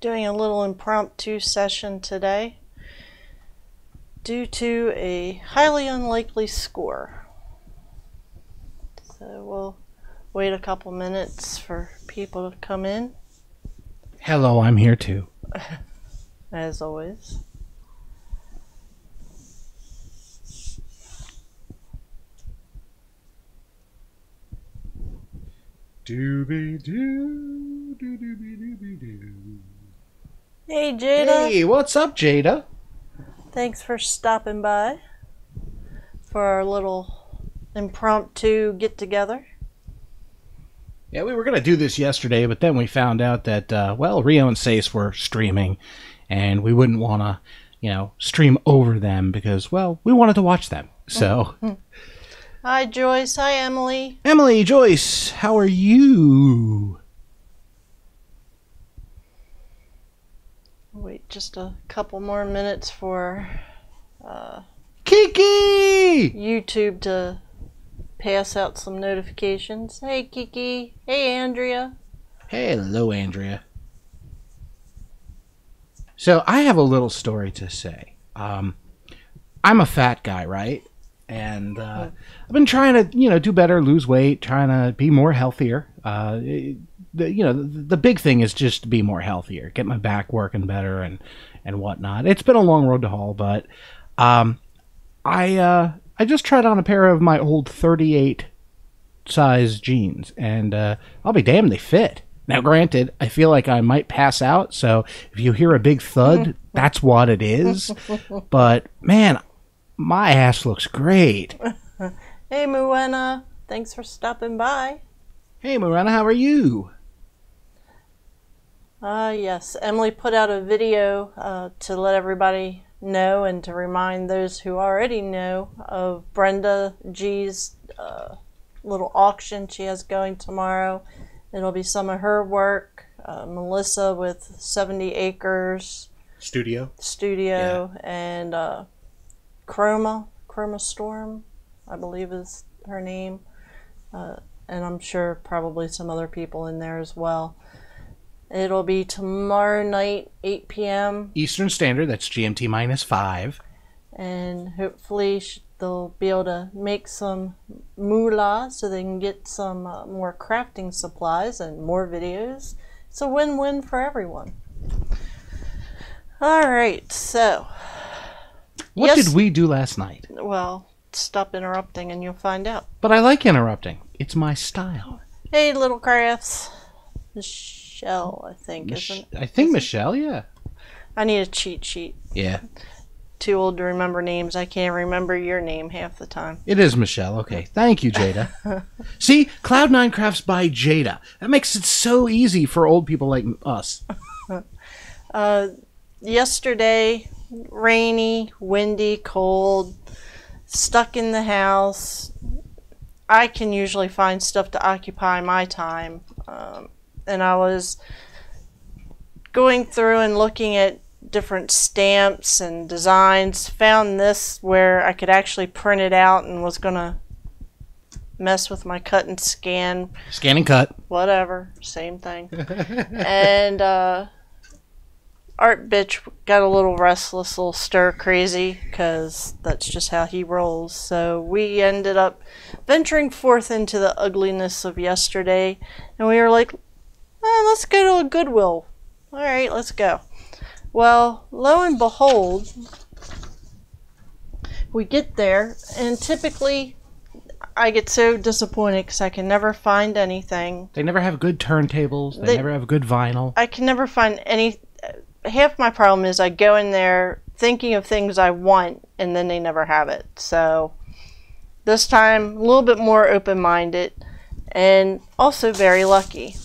doing a little impromptu session today due to a highly unlikely score. So we'll wait a couple minutes for people to come in. Hello, I'm here too. As always. Dooby-doo, doo-dooby-dooby-doo. Hey, Jada. Hey, what's up, Jada? Thanks for stopping by for our little impromptu get-together. Yeah, we were going to do this yesterday, but then we found out that, Rio and Sace were streaming, and we wouldn't want to, stream over them because, we wanted to watch them. So... Hi, Joyce. Hi, Emily. Emily, Joyce, how are you? Wait just a couple more minutes for Kiki! YouTube to pass out some notifications. Hey, Kiki. Hey, Andrea. Hello, Andrea. So, I have a little story to say. I'm a fat guy, right? And I've been trying to, do better, lose weight, trying to be more healthier. The big thing is just to be more healthier, get my back working better and whatnot. It's been a long road to haul, but I just tried on a pair of my old 38 size jeans, and I'll be damned, they fit. Now, granted, I feel like I might pass out, so if you hear a big thud, that's what it is. But, man, my ass looks great. Hey, Moana. Thanks for stopping by. Hey, Moana, how are you? Yes. Emily put out a video to let everybody know and to remind those who already know of Brenda G's little auction she has going tomorrow. It'll be some of her work. Melissa with 70 Acres Studio, yeah. And Chroma Storm, I believe is her name, and I'm sure probably some other people in there as well. It'll be tomorrow night, 8 p.m. Eastern Standard, that's GMT -5. And hopefully they'll be able to make some moolah so they can get some more crafting supplies and more videos. It's a win-win for everyone. Alright, so... What did we do last night? Well, stop interrupting and you'll find out. But I like interrupting. It's my style. Hey, Little Crafts. Michelle, I think, isn't it? I think Michelle, yeah. I need a cheat sheet. Yeah. Too old to remember names. I can't remember your name half the time. It is Michelle. Okay. Thank you, Jada. See? Cloud9 Crafts by Jada. That makes it so easy for old people like us. Yesterday... rainy, windy, cold, stuck in the house. I can usually find stuff to occupy my time. And I was going through and looking at different stamps and designs. Found this where I could actually print it out and was going to mess with my cut and scan. Scan and cut. Whatever. Same thing. And, Art Bitch got a little restless, a little stir crazy, because that's just how he rolls. So we ended up venturing forth into the ugliness of yesterday, and we were like, let's go to a Goodwill. Alright, let's go. Well, lo and behold, we get there, and typically I get so disappointed because I can never find anything. They never have good turntables. They never have good vinyl. I can never find any... Half my problem is I go in there thinking of things I want, and then they never have it. So this time, a little bit more open-minded, and also very lucky.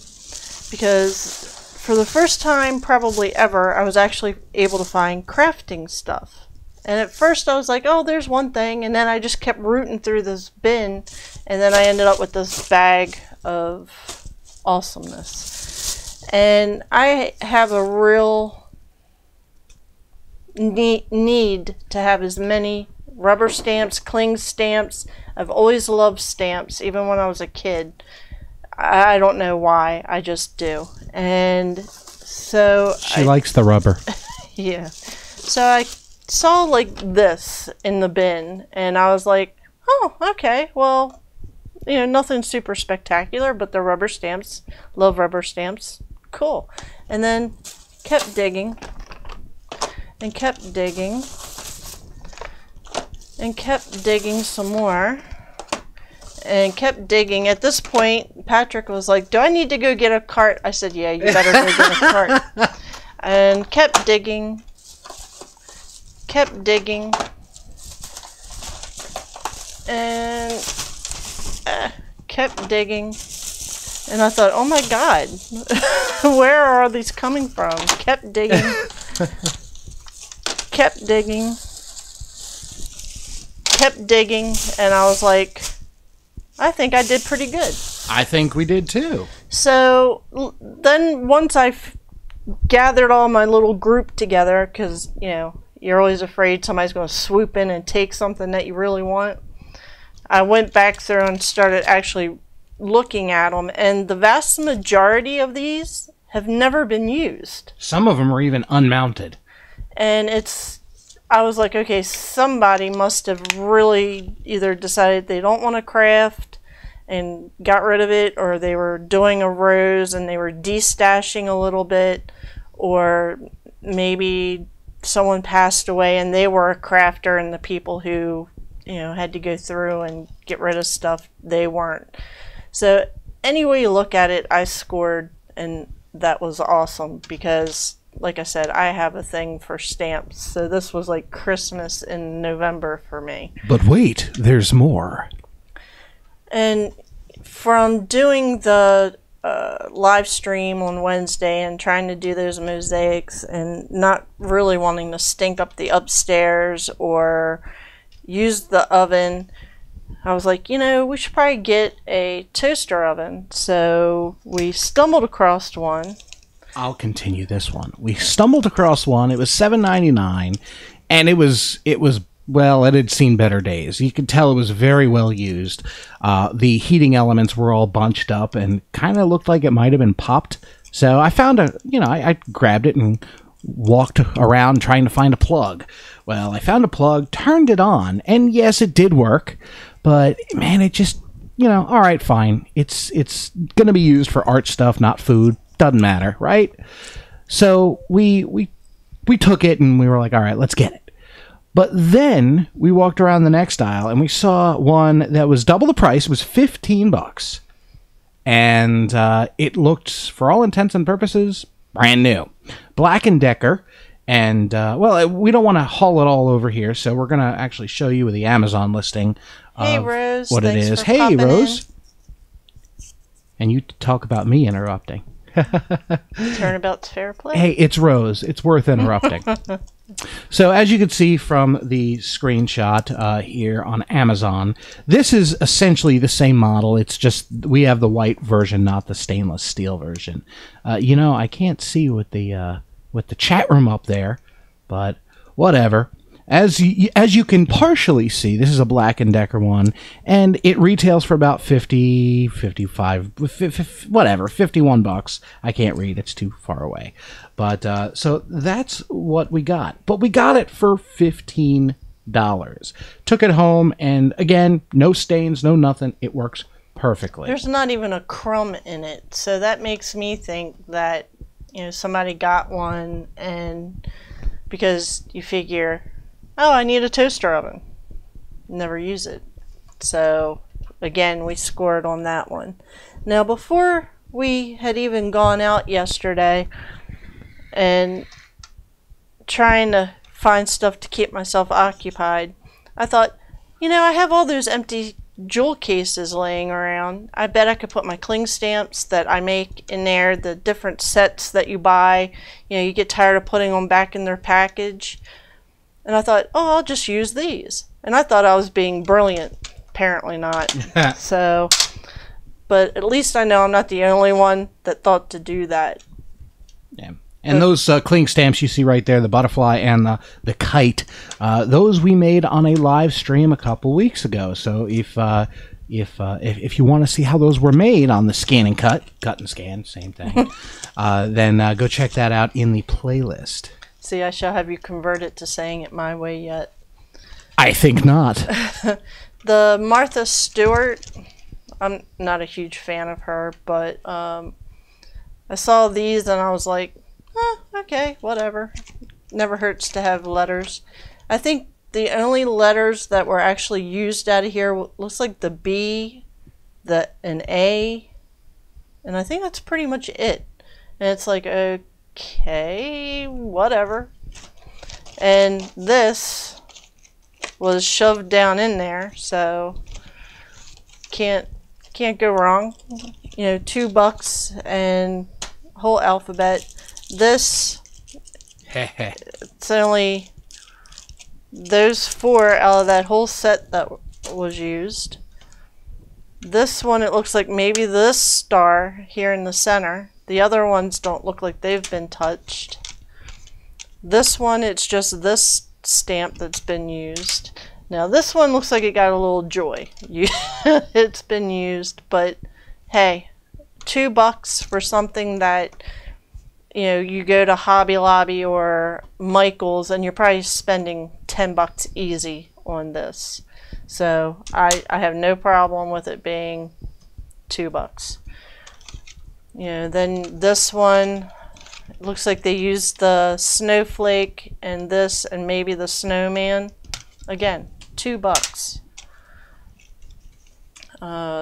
Because for the first time, probably ever, I was actually able to find crafting stuff. And at first I was like, oh, there's one thing, and then I just kept rooting through this bin, and then I ended up with this bag of awesomeness. And I have a real... need to have as many rubber stamps, cling stamps. I've always loved stamps, even when I was a kid. I don't know why, I just do. And So she likes the rubber. Yeah. So I saw like this in the bin, and I was like, oh, okay, well, nothing super spectacular, but the rubber stamps, love rubber stamps, cool. And then kept digging, and kept digging, and kept digging some more, and kept digging. At this point, Patrick was like, do I need to go get a cart? I said, yeah, you better go get a cart. And kept digging, and kept digging. And I thought, oh my God, where are these coming from? Kept digging, kept digging, kept digging, and I was like, I think I did pretty good. I think we did too. So then once I gathered all my little group together, because, you're always afraid somebody's going to swoop in and take something that you really want, I went back through and started actually looking at them, and the vast majority of these have never been used. Some of them are even unmounted. And I was like, okay, somebody must have really either decided they don't want to craft and got rid of it, or they were doing a rose and they were destashing a little bit, or maybe someone passed away and they were a crafter, and the people who had to go through and get rid of stuff, they weren't. So any way you look at it, I scored, and that was awesome because, like I said, I have a thing for stamps. So this was like Christmas in November for me. But wait, there's more. And from doing the live stream on Wednesday and trying to do those mosaics and not really wanting to stink up the upstairs or use the oven, I was like, we should probably get a toaster oven. So we stumbled across one. I'll continue this one. We stumbled across one. It was $7.99, and it was well, it had seen better days. You could tell it was very well used. The heating elements were all bunched up and kind of looked like it might have been popped. So I found I grabbed it and walked around trying to find a plug. Well, I found a plug, turned it on, and yes, it did work. But man, it just, all right, fine. It's going to be used for art stuff, not food. Doesn't matter, right? So we took it and we were like, all right, let's get it. But then we walked around the next aisle and we saw one that was double the price. It was $15, and it looked, for all intents and purposes, brand new, Black & Decker. And well, we don't want to haul it all over here, so we're gonna actually show you the Amazon listing of Rose, what it is. Hey, Rose. And you talk about me interrupting. Turnabout's fair play. Hey, it's Rose. It's worth interrupting. So as you can see from the screenshot here on Amazon, this is essentially the same model. It's just we have the white version, not the stainless steel version. I can't see with the chat room up there, but whatever. As you can partially see, this is a Black & Decker one, and it retails for about 50, 55, whatever, $51. I can't read, it's too far away. But so that's what we got. But we got it for $15. Took it home, and again, no stains, no nothing. It works perfectly. There's not even a crumb in it, so that makes me think that somebody got one, and because you figure, oh, I need a toaster oven. Never use it. So, again, we scored on that one. Now, before we had even gone out yesterday and trying to find stuff to keep myself occupied, I thought, I have all those empty jewel cases laying around. I bet I could put my cling stamps that I make in there, the different sets that you buy. You get tired of putting them back in their package. And I thought, oh, I'll just use these. And I thought I was being brilliant. Apparently not. So, but at least I know I'm not the only one that thought to do that. Yeah. And those cling stamps you see right there, the butterfly and the kite, those we made on a live stream a couple weeks ago. So if if you want to see how those were made on the Scan and Cut and Scan, same thing, then go check that out in the playlist. See, I shall have you convert it to saying it my way yet. I think not. The Martha Stewart, I'm not a huge fan of her, but I saw these and I was like, okay, whatever. Never hurts to have letters. I think the only letters that were actually used out of here looks like the B, an A, and I think that's pretty much it. And it's like, okay, whatever. And this was shoved down in there, so can't go wrong. You know, $2 and whole alphabet. This, it's only those 4 out of that whole set that was used. This one, it looks like maybe this star here in the center. The other ones don't look like they've been touched. This one, it's just this stamp that's been used. Now this one looks like it got a little joy. It's been used, but hey, $2 for something that, you know, you go to Hobby Lobby or Michael's and you're probably spending $10 easy on this. So I have no problem with it being $2. You know, then this one, it looks like they used the snowflake and this and maybe the snowman. Again, $2.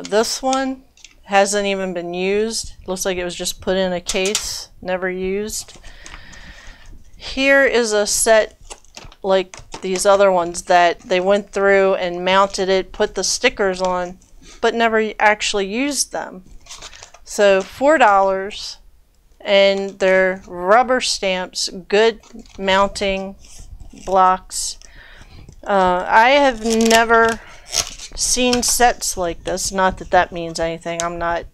This one hasn't even been used. Looks like it was just put in a case, never used. Here is a set like these other ones that they went through and mounted it, put the stickers on, but never actually used them. So $4, and they're rubber stamps, good mounting blocks. I have never seen sets like this. Not that that means anything. I'm not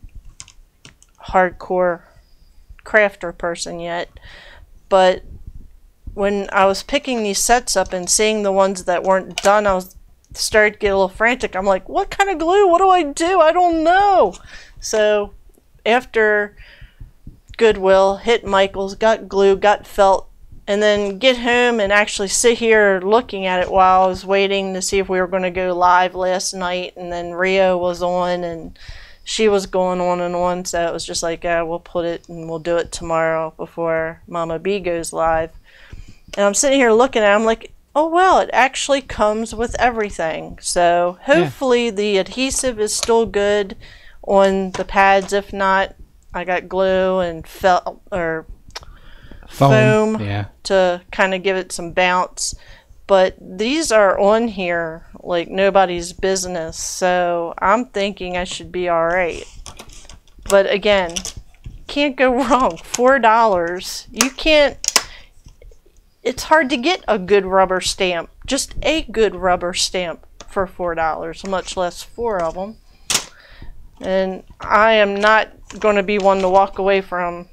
hardcore crafter person yet, but when I was picking these sets up and seeing the ones that weren't done, I was started to get a little frantic. I'm like, what kind of glue? What do I do? I don't know. So after Goodwill, hit Michael's, got glue, got felt, and then get home and actually sit here looking at it while I was waiting to see if we were going to go live last night. And then Rio was on and she was going on and on. So it was just like, we'll put it and we'll do it tomorrow before Mama B goes live. And I'm sitting here looking at it, I'm like, oh well, it actually comes with everything. So hopefully the adhesive is still good on the pads. If not, I got glue and felt or foam to kind of give it some bounce. But these are on here like nobody's business, so I'm thinking I should be alright. But again, can't go wrong. $4. You can't. It's hard to get a good rubber stamp, just a good rubber stamp for $4, much less 4 of them. And I am not going to be one to walk away from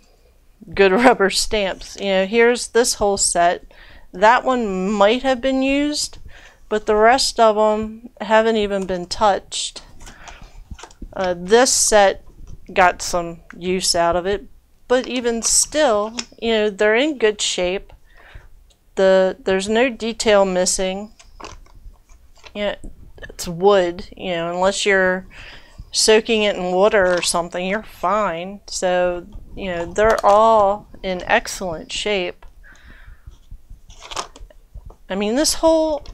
good rubber stamps. You know, here's this whole set. That one might have been used, but the rest of them haven't even been touched. This set got some use out of it, but even still, you know, they're in good shape. There's no detail missing. You know, it's wood, you know, unless you're soaking it in water or something, you're fine. So, you know, they're all in excellent shape. I mean, this whole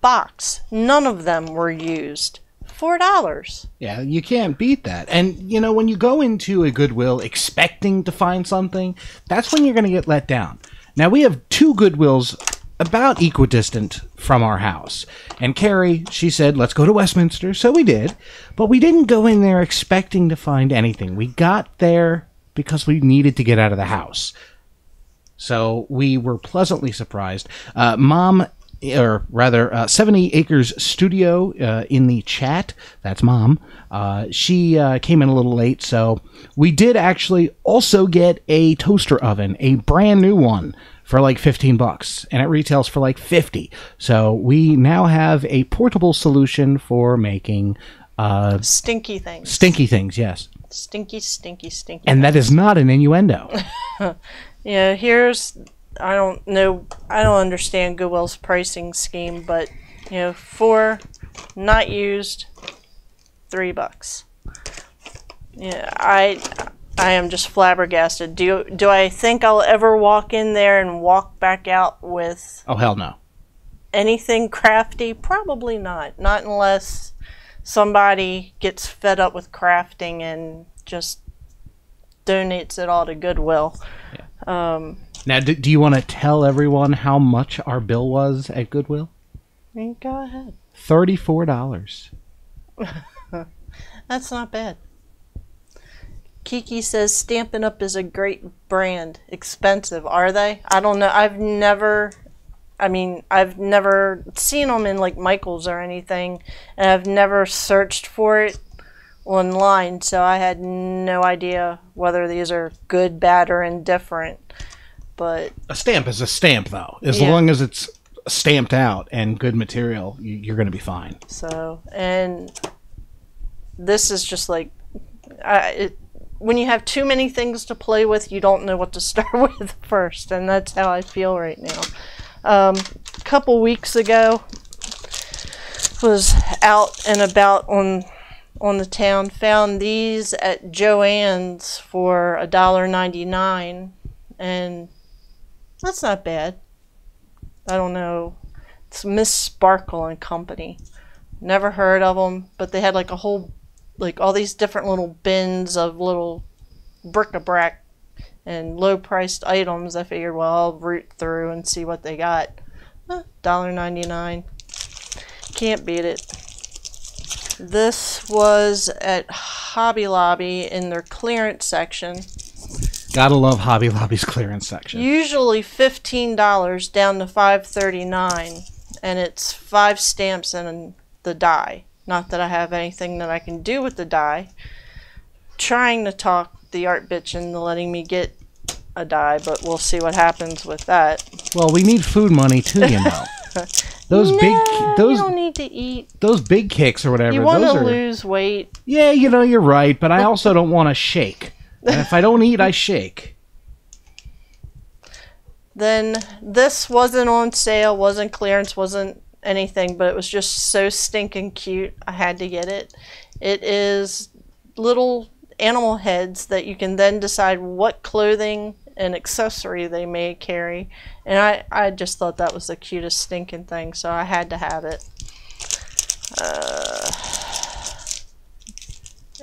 box, none of them were used. $4. Yeah, you can't beat that. And, you know, when you go into a Goodwill expecting to find something, that's when you're going to get let down. Now, we have 2 Goodwills about equidistant from our house. And Carrie, she said, let's go to Westminster. So we did. But we didn't go in there expecting to find anything. We got there because we needed to get out of the house. So we were pleasantly surprised. Mom, or rather 70 Acres Studio in the chat, that's Mom, she came in a little late, so we did actually also get a toaster oven, a brand new one, for like $15, and it retails for like $50. So we now have a portable solution for making Stinky things. Stinky things, yes. Stinky, stinky, stinky. And that is not an innuendo. Yeah, here's, I don't know, I don't understand Goodwill's pricing scheme, but, 4 not used, $3. Yeah, I am just flabbergasted. Do I think I'll ever walk in there and walk back out with... Oh, hell no. Anything crafty? Probably not. Not unless somebody gets fed up with crafting and just donates it all to Goodwill. Yeah. Now, do you want to tell everyone how much our bill was at Goodwill? Go ahead. $34. That's not bad. Kiki says Stampin' Up! Is a great brand. Expensive, are they? I don't know. I've never seen them in like Michael's or anything, and I've never searched for it online, so I had no idea whether these are good, bad, or indifferent. But a stamp is a stamp, though. As long as it's stamped out and good material, you're going to be fine. So, and this is just like, when you have too many things to play with, you don't know what to start with first, and that's how I feel right now. A couple weeks ago, was out and about on the town, found these at Joann's for $1.99, and that's not bad. I don't know. It's Miss Sparkle and Company. Never heard of them, but they had like a whole, like all these different little bins of little bric-a-brac and low-priced items. I figured, well, I'll root through and see what they got. $1.99. Can't beat it. This was at Hobby Lobby in their clearance section. Gotta love Hobby Lobby's clearance section. Usually $15 down to $5.39, and it's 5 stamps and the die. Not that I have anything that I can do with the die. Trying to talk the art bitch into letting me get a die, but we'll see what happens with that. Well, we need food money too, you know. You don't need to eat. Those big kicks or whatever. You want to lose weight. Yeah, you're right, but I also don't want to shake. And if I don't eat, I shake. Then this wasn't on sale, wasn't clearance, wasn't anything, but it was just so stinking cute. I had to get it. It is little animal heads that you can then decide what clothing and accessory they may carry. And I just thought that was the cutest stinking thing, so I had to have it.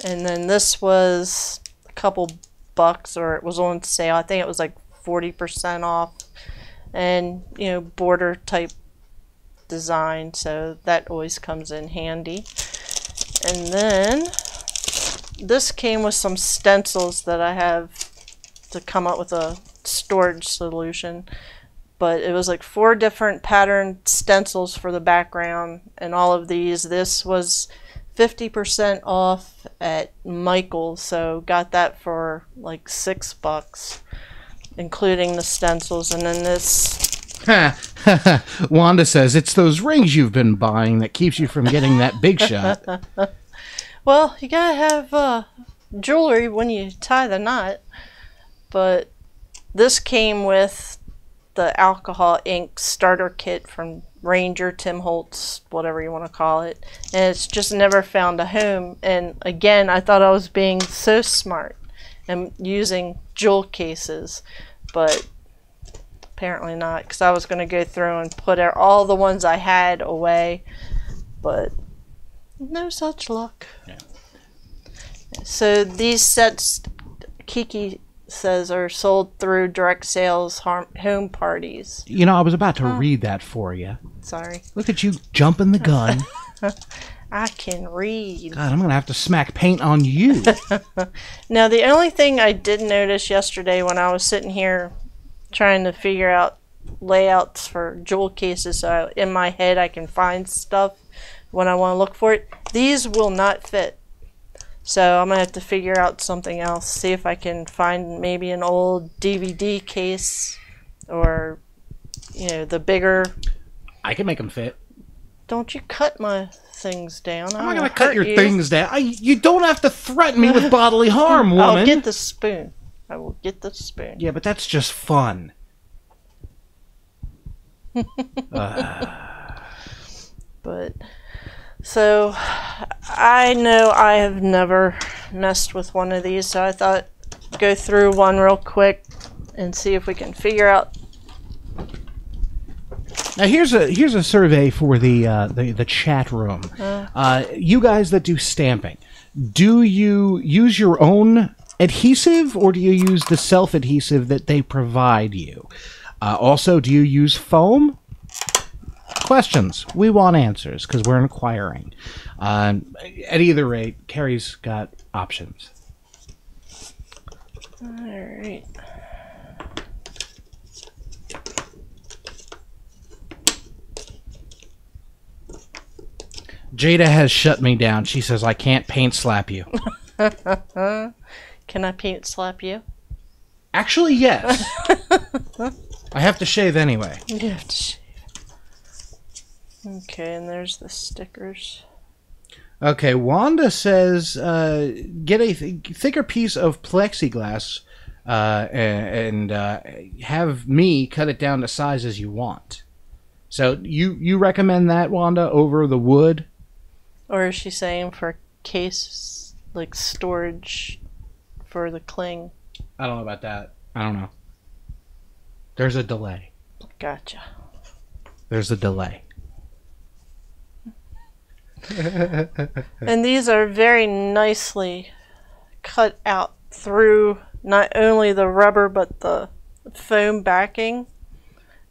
And then this was a couple bucks, or it was on sale. I think it was like 40% off. And, border type design, so that always comes in handy. And then this came with some stencils that I have to come up with a storage solution, but it was like 4 different pattern stencils for the background, and all of these. This was 50% off at Michael's, so got that for like $6, including the stencils. And then this Wanda says it's those rings you've been buying that keeps you from getting that big shot. Well, you gotta have jewelry when you tie the knot. But this came with the alcohol ink starter kit from Ranger, Tim Holtz, whatever you want to call it. And it's just never found a home. And again, I thought I was being so smart and using jewel cases, but apparently not, because I was going to go through and put all the ones I had away, but no such luck. Yeah. So these sets, Kiki says, are sold through direct sales home parties. I was about to read that for you. Sorry. Look at you jumping the gun. I can read. God, I'm going to have to smack paint on you. Now, the only thing I did notice yesterday when I was sitting here trying to figure out layouts for jewel cases, so in my head I can find stuff when I want to look for it, these will not fit. So I'm going to have to figure out something else, see if I can find maybe an old DVD case, or, the bigger... I can make them fit. Don't you cut my things down. I'm not going to cut your things down. You don't have to threaten me with bodily harm, woman. I'll get the spoon. I will get the spoon. Yeah, but that's just fun. But, so, I know I have never messed with one of these, so I thought go through one real quick and see if we can figure out. Now here's a survey for the chat room. You guys that do stamping, do you use your own adhesive or do you use the self-adhesive that they provide you? Also, do you use foam? Questions. We want answers because we're inquiring. At either rate, Carrie's got options. All right. Jada has shut me down. She says, I can't paint slap you. Can I paint slap you? Actually, yes. I have to shave anyway. You have to shave. Okay, and there's the stickers. Okay, Wanda says, get a thicker piece of plexiglass and have me cut it down to sizes you want. So you recommend that, Wanda, over the wood? Or is she saying for case, like storage for the cling? I don't know about that. I don't know. There's a delay. Gotcha. There's a delay. And these are very nicely cut out through not only the rubber but the foam backing.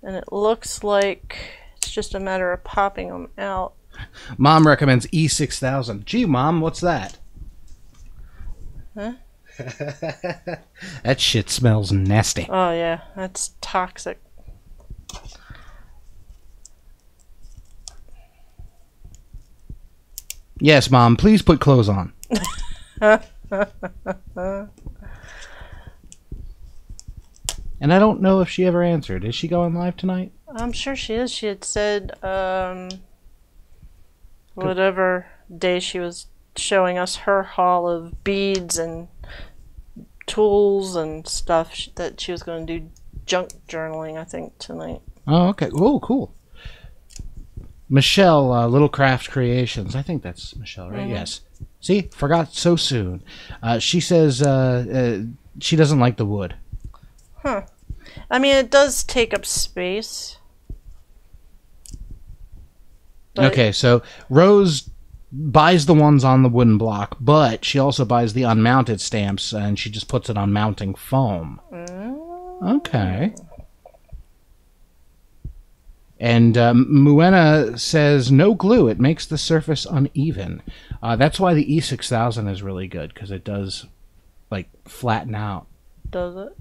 And it looks like it's just a matter of popping them out. Mom recommends E6000. Gee, Mom, what's that? Huh? That shit smells nasty. Oh, yeah. That's toxic. Yes, Mom, please put clothes on. And I don't know if she ever answered. Is she going live tonight? I'm sure she is. She had said whatever day she was showing us her haul of beads and tools and stuff that she was going to do junk journaling, I think, tonight. Oh, okay. Oh, cool. Michelle, Little Craft Creations. I think that's Michelle, right? Mm-hmm. Yes. See? Forgot so soon. She says she doesn't like the wood. Huh. I mean, it does take up space. Okay, so Rose buys the ones on the wooden block, but she also buys the unmounted stamps, and she just puts it on mounting foam. Okay. And Muena says, no glue. It makes the surface uneven. That's why the E6000 is really good, because it does, like, flatten out. Does it?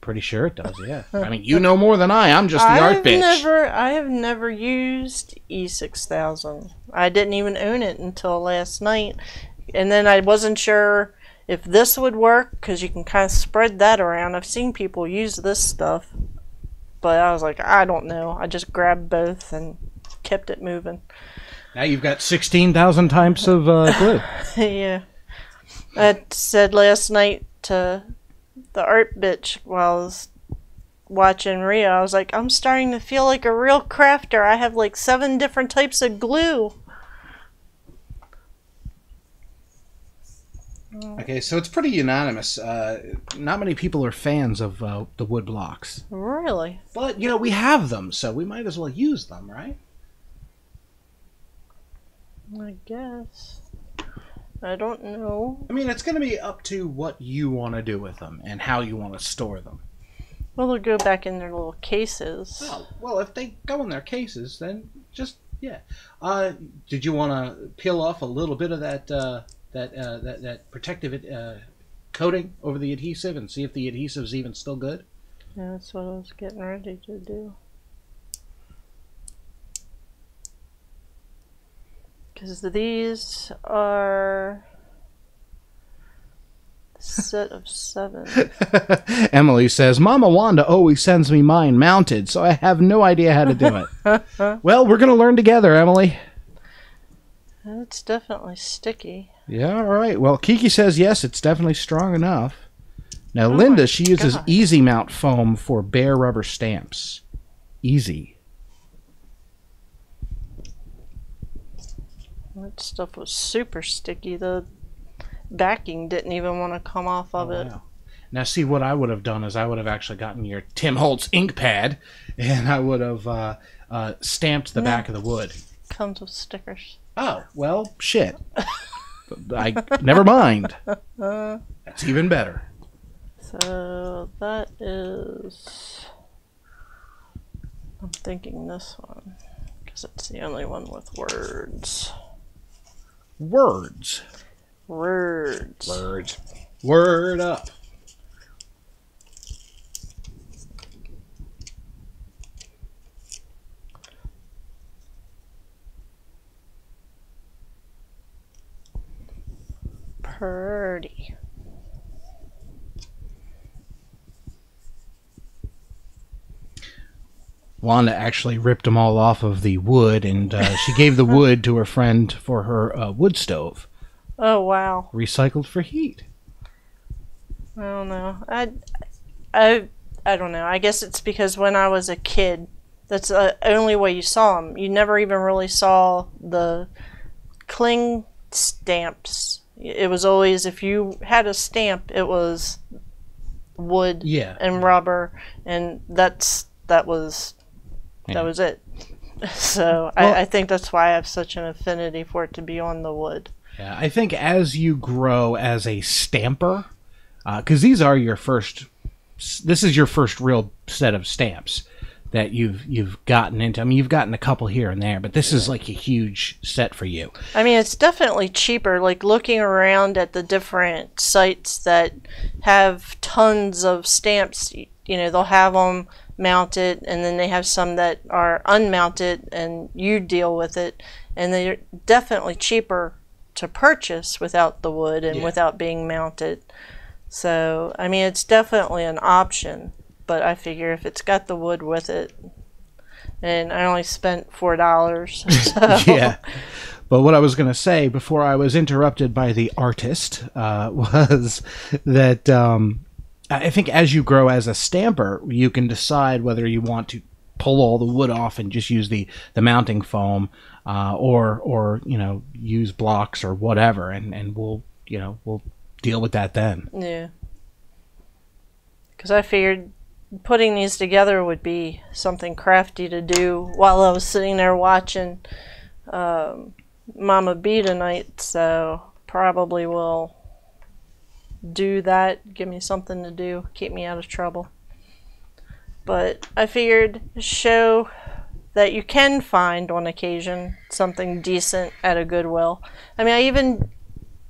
Pretty sure it does, yeah. I mean, you know more than I. I'm just the art bitch. I have never used E6000. I didn't even own it until last night. And then I wasn't sure if this would work, because you can kind of spread that around. I've seen people use this stuff. But I was like, I don't know. I just grabbed both and kept it moving. Now you've got 16,000 types of glue. Yeah. I said last night to the art bitch while I was watching Rio, I was like, I'm starting to feel like a real crafter. I have like 7 different types of glue. Okay, so it's pretty unanimous. Not many people are fans of the wood blocks. Really? But, you know, we have them, so we might as well use them, right? I guess. I don't know. I mean, it's going to be up to what you want to do with them and how you want to store them. Well, they'll go back in their little cases. Oh, well, if they go in their cases, then just, yeah. Did you want to peel off a little bit of that protective coating over the adhesive and see if the adhesive's even still good? Yeah, that's what I was getting ready to do. Because these are a set of 7. Emily says, Mama Wanda always sends me mine mounted, so I have no idea how to do it. Well, we're going to learn together, Emily. It's definitely sticky. Yeah, all right. Well, Kiki says yes, it's definitely strong enough. Now, Oh Linda, she uses God. Easy Mount foam for bare rubber stamps. Easy. That stuff was super sticky. The backing didn't even want to come off of it. Wow. Now, see, what I would have done is I would have actually gotten your Tim Holtz ink pad, and I would have stamped the back of the wood. Comes with stickers. Oh, well, shit. Never mind. That's even better. So that is... I'm thinking this one, because it's the only one with words. Words. Words. Words. Word up. Purdy. Wanda actually ripped them all off of the wood, and she gave the wood to her friend for her wood stove. Oh, wow. Recycled for heat. I don't know. I don't know. I guess it's because when I was a kid, that's the only way you saw them. You never even really saw the cling stamps. It was always, if you had a stamp, it was wood and rubber, and that was it. So well, I think that's why I have such an affinity for it to be on the wood. Yeah, I think as you grow as a stamper, because these are your first, this is your first real set of stamps that you've gotten into. I mean, you've gotten a couple here and there, but this is like a huge set for you. I mean, it's definitely cheaper. Like looking around at the different sites that have tons of stamps, you know, they'll have them mounted, and then they have some that are unmounted, and you deal with it, and they're definitely cheaper to purchase without the wood and without being mounted. So, I mean, it's definitely an option. But I figure if it's got the wood with it, and I only spent $4. So. Yeah. But what I was going to say before I was interrupted by the artist was that I think as you grow as a stamper, you can decide whether you want to pull all the wood off and just use the mounting foam, or you know, use blocks or whatever, and we'll deal with that then. Yeah. Because I figured putting these together would be something crafty to do while I was sitting there watching Mama B tonight, so probably will do that, give me something to do, keep me out of trouble. But I figured show that you can find on occasion something decent at a Goodwill. I mean, I even,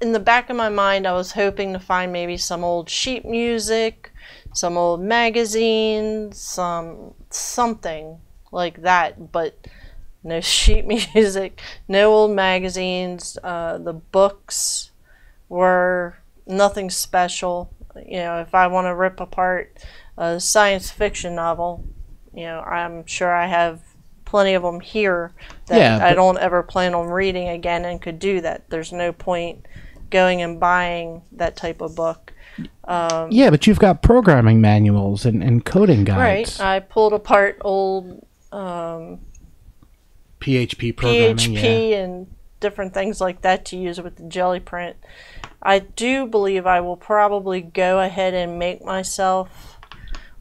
in the back of my mind, I was hoping to find maybe some old sheet music, some old magazines, something like that, but no sheet music, no old magazines. The books were nothing special. You know, if I want to rip apart a science fiction novel, you know, I'm sure I have plenty of them here that I don't ever plan on reading again and could do that. There's no point going and buying that type of book. Yeah, but you've got programming manuals and coding guides. Right. I pulled apart old PHP programming, PHP and different things like that to use with the jelly print. I do believe I will probably go ahead and make myself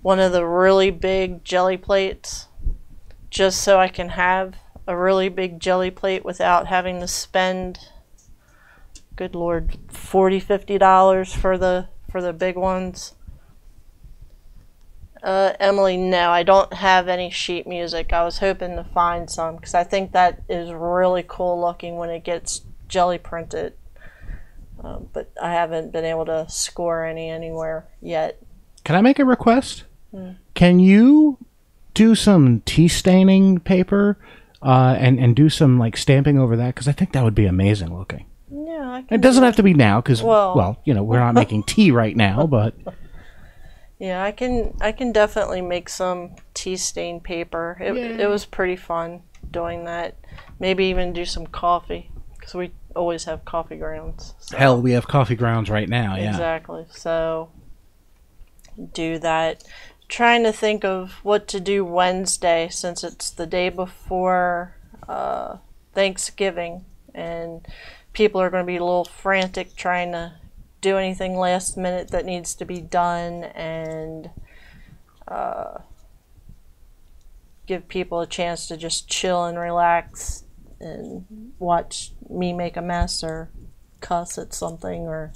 one of the really big jelly plates, just so I can have a really big jelly plate without having to spend, good Lord, $40–50 for the big ones. Emily, no, I don't have any sheet music. I was hoping to find some because I think that is really cool looking when it gets jelly printed. But I haven't been able to score any anywhere yet. Can I make a request? Can you do some tea staining paper and do some like stamping over that? Because I think that would be amazing looking. Yeah, I can. It doesn't have to be now because, well, you know, we're not making tea right now, but... Yeah, I can definitely make some tea stain paper. It was pretty fun doing that. Maybe even do some coffee. because we always have coffee grounds. So. Hell, we have coffee grounds right now, yeah. Exactly. So do that. Trying to think of what to do Wednesday, since it's the day before Thanksgiving, and people are going to be a little frantic trying to do anything last minute that needs to be done, and give people a chance to just chill and relax and watch me make a mess or cuss at something or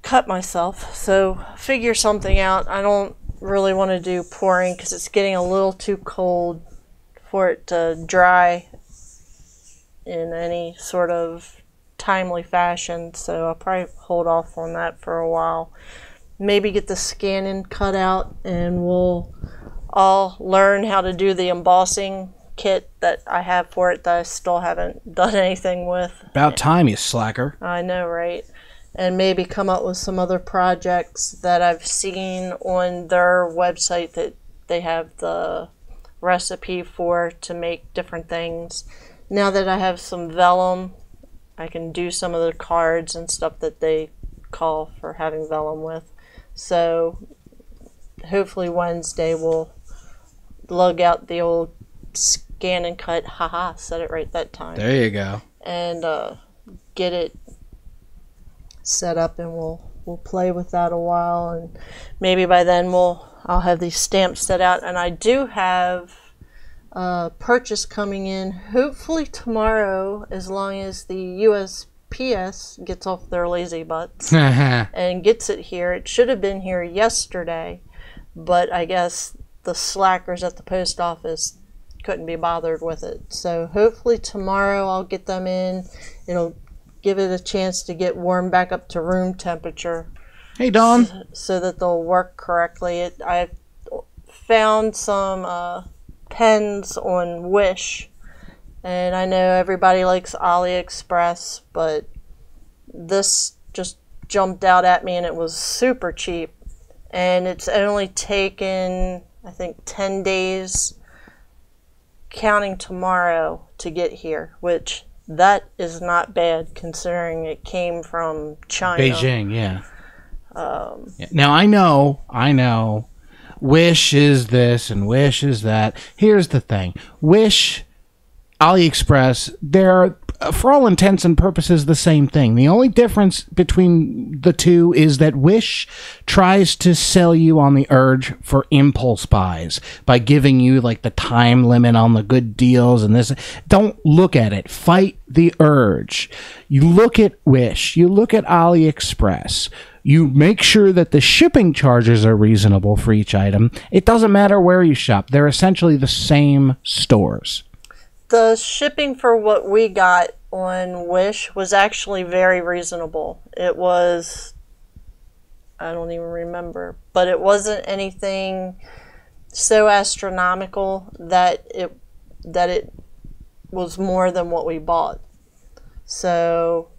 cut myself. So figure something out. I don't really want to do pouring because it's getting a little too cold for it to dry in any sort of timely fashion, so I'll probably hold off on that for a while. Maybe get the scanning cut out, and we'll all learn how to do the embossing kit that I have for it that I still haven't done anything with. About time, you slacker. I know, right? And maybe come up with some other projects that I've seen on their website that they have the recipe for to make different things. Now that I have some vellum, I can do some of the cards and stuff that they call for having vellum with. So hopefully Wednesday we'll lug out the old scan and cut. Haha, said it right that time. There you go. And get it set up, and we'll play with that a while, and maybe by then I'll have these stamps set out. And I do have a purchase coming in hopefully tomorrow, as long as the USPS gets off their lazy butts and gets it here. It should have been here yesterday, but I guess the slackers at the post office couldn't be bothered with it. So hopefully tomorrow I'll get them in. It'll give it a chance to get warmed back up to room temperature. Hey, Dawn. So that they'll work correctly. I found some pens on Wish, and I know everybody likes AliExpress, but this just jumped out at me, and it was super cheap. And it's only taken, I think, 10 days, counting tomorrow, to get here, which that is not bad considering it came from China. Beijing, yeah. Yeah. Now, I know, Wish is this and Wish is that. Here's the thing. Wish, AliExpress, they're, for all intents and purposes, the same thing. The only difference between the two is that Wish tries to sell you on the urge for impulse buys by giving you like the time limit on the good deals and this. Don't look at it. Fight the urge. You look at Wish. You look at AliExpress. You make sure that the shipping charges are reasonable for each item. It doesn't matter where you shop. They're essentially the same stores. The shipping for what we got on Wish was actually very reasonable. It was, I don't even remember, but it wasn't anything so astronomical that it was more than what we bought. So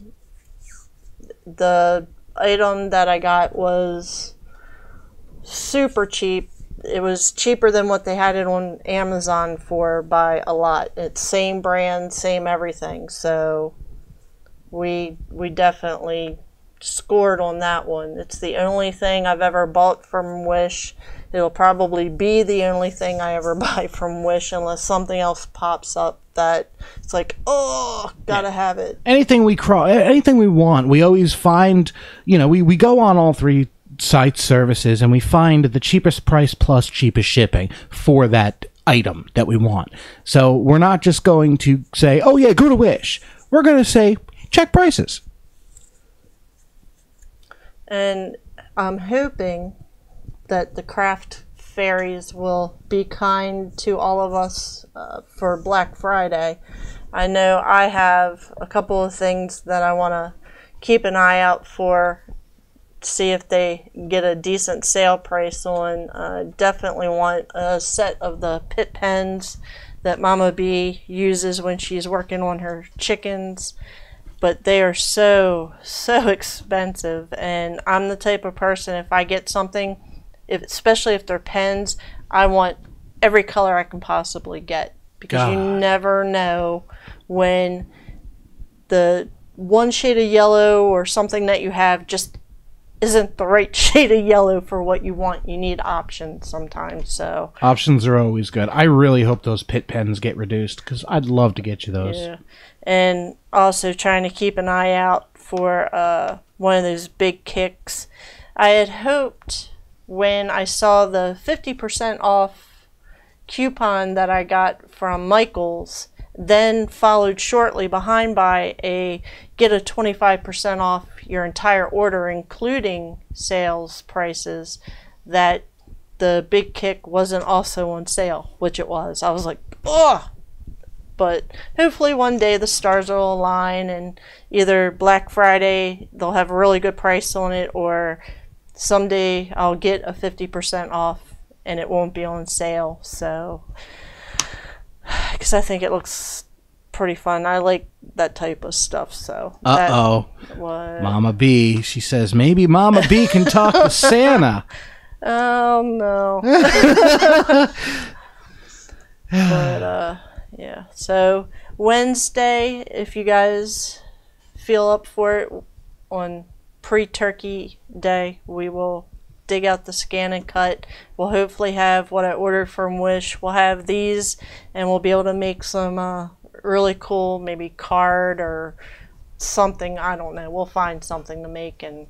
the item that I got was super cheap. It was cheaper than what they had it on Amazon for by a lot. It's same brand, same everything. So we definitely scored on that one. It's the only thing I've ever bought from Wish. It'll probably be the only thing I ever buy from Wish unless something else pops up that it's like, oh, gotta have it. Anything we want, we always find, we go on all three site services and we find the cheapest price plus cheapest shipping for that item that we want. So we're not just going to say, oh yeah, go to Wish. We're going to say, check prices. And I'm hoping that the craft fairies will be kind to all of us for Black Friday. I know I have a couple of things that I want to keep an eye out for, see if they get a decent sale price on. Definitely want a set of the pit pens that Mama Bee uses when she's working on her chickens, but they are so expensive, and I'm the type of person, if I get something, especially if they're pens, I want every color I can possibly get, because you never know when, the one shade of yellow or something that you have just isn't the right shade of yellow for what you want. You need options sometimes. So options are always good. I really hope those pit pens get reduced because I'd love to get you those. Yeah, and also trying to keep an eye out for one of those big kicks. I had hoped when I saw the 50% off coupon that I got from Michael's, then followed shortly behind by a get a 25% off your entire order, including sales prices, that the big kick wasn't also on sale, which it was. I was like, ugh! But hopefully one day the stars will align and either Black Friday they'll have a really good price on it, or someday I'll get a 50% off and it won't be on sale. So, because I think it looks pretty fun. I like that type of stuff. So Mama B, she says maybe Mama B can talk to Santa. Oh no. But yeah, so Wednesday, if you guys feel up for it, on pre-turkey day, we will dig out the scan and cut. We'll hopefully have what I ordered from Wish. We'll have these, and we'll be able to make some really cool, maybe card or something. I don't know. We'll find something to make and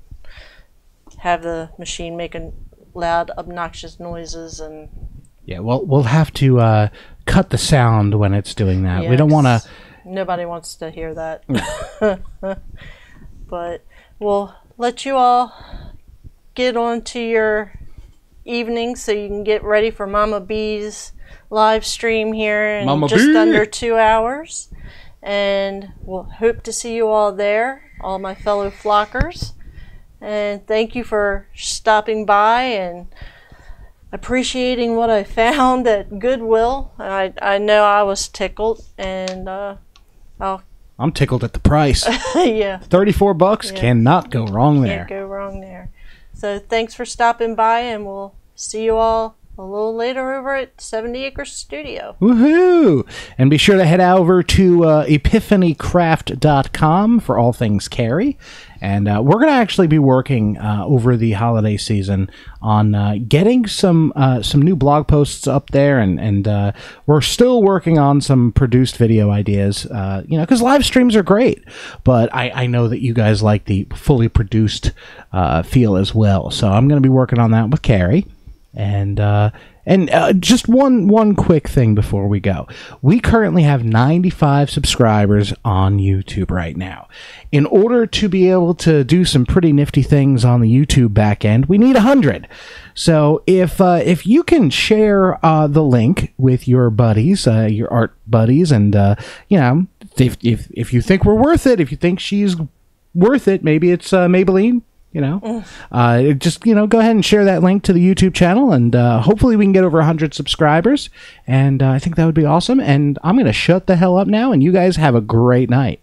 have the machine making loud, obnoxious noises. And yeah, well, we'll have to cut the sound when it's doing that. Yes. We don't want to. Nobody wants to hear that. But we'll let you all get on to your evening so you can get ready for Mama B's live stream here in under 2 hours. And we'll hope to see you all there, all my fellow flockers. And thank you for stopping by and appreciating what I found at Goodwill. I know I was tickled, and I'm tickled at the price. Yeah. $34 cannot go wrong there. Can't go wrong there. So thanks for stopping by, and we'll see you all a little later over at 70 Acre Studio. Woohoo! And be sure to head over to epiphanycraft.com for all things Carrie. And we're going to actually be working over the holiday season on getting some new blog posts up there, and we're still working on some produced video ideas. Because live streams are great, but I know that you guys like the fully produced feel as well. So I'm going to be working on that with Carrie. And just one quick thing before we go. We currently have 95 subscribers on YouTube right now. In order to be able to do some pretty nifty things on the YouTube back end, we need 100. So if you can share the link with your buddies, your art buddies, and if you think we're worth it, if you think she's worth it, maybe it's Maybelline. Just go ahead and share that link to the YouTube channel, and hopefully we can get over 100 subscribers, and I think that would be awesome. And I'm going to shut the hell up now, and you guys have a great night.